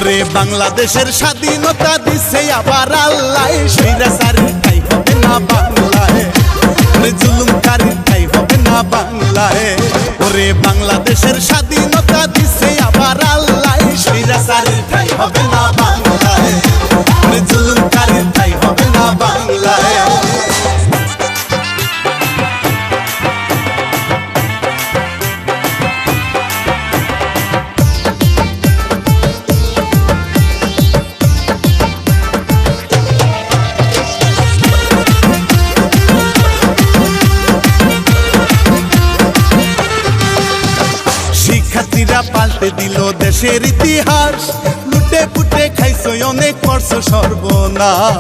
ওরে বাংলাদেশের স্বাধীনতা দিছে আবার আল্লাহ, স্বৈরাচারীর ঠাই হবে না বাংলায়, ওরে জুলুমকারীর ঠাই হবে না বাংলায়। ওরে বাংলাদেশের স্বাধীনতা দিছে আবার আল্লাহ, স্বৈরাচারীর ঠাই হবে না বাংলায়, ওরে জুলুমকারীর ঠাই হবে না বাংলায়। শিক্ষার্থীরা পাল্টে দিল দেশের ইতিহাস, লুটে পুটে খাইছো অনেক করছো সর্বনাশ।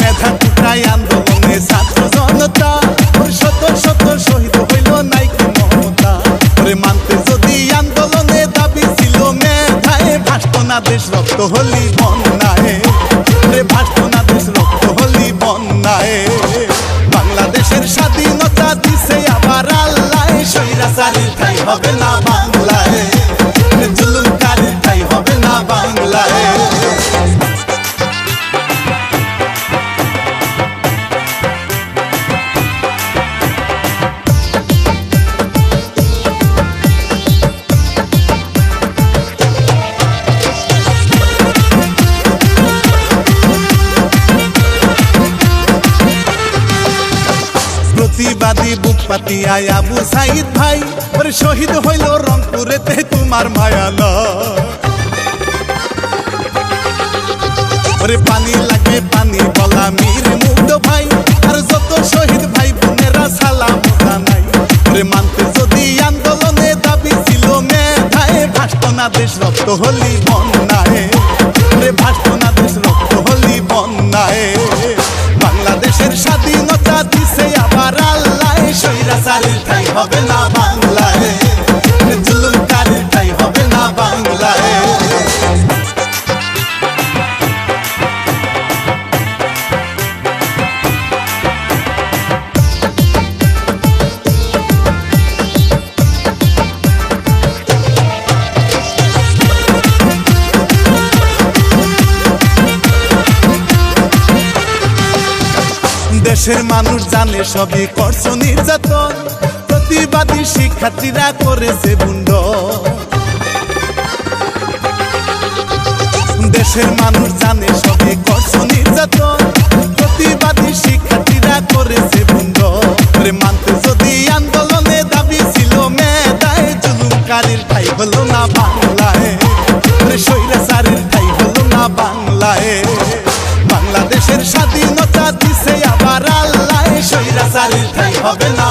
মেধা কুটাই আন্দোলনে ছাত্র জনতা, শত শত শহীদ হইল নাইকি মমতা। মানতে যদি আন্দোলনে দাবি ছিল মেধায়, ভাসত না দেশ রক্ত হলি বন্যায়, ভাসত না দেশ রক্ত হলি বন্যায়। বাংলাদেশের স্বাধীনতা দিছে আবার আল্লাহ, স্বৈরাচারীর ঠাই হবে না বাংলায়, জুলুমকারীর ঠাই হবে না বাংলায়। প্রতিবাদী বুক পাতিয়ায় আবু সাইদ ভাই, ওরে শহীদ হইল রংপুরেতে তোমার মায়ালা। ওরে পানি লাগে পানি বলা মীর মুগ্ধ ভাই, আর যত শহীদ ভাই বোনেরা সালাম জানাই। ওরে মানতে যদি আন্দোলনে দাবি ছিল মেধায়, ভাসত না দেশ রক্ত হলি বন্যায়, ওরে ভাসত না দেশ রক্ত হলি বন্যায়। বাংলাদেশের স্বাধীনতা দিছে আবার আল্লাহ, স্বৈরাচারীর ঠাই হবে না বাংলায়, জুলুমকারীর ঠাই হবে না বাংলায়। দেশের মানুষ জানে সবই করছো নির্যাতন, প্রতিবাদী শিক্ষার্থীরা করেছে বুন্ড। দেশের মানুষ জানে সবই করছো নির্যাতন, প্রতিবাদী শিক্ষার্থীরা করেছে বুন্ড। মানতে যদি আন্দোলনে দাবি ছিল মেধায়, জুলুমকারীর ঠাই হলো না বাংলায়, স্বৈরাচারীর ঠাই হলো না বাংলায়। বাংলাদেশের স্বাধীনতা দিছে আবার আল্লাহ, স্বৈরাচারীর ঠাই হবে না।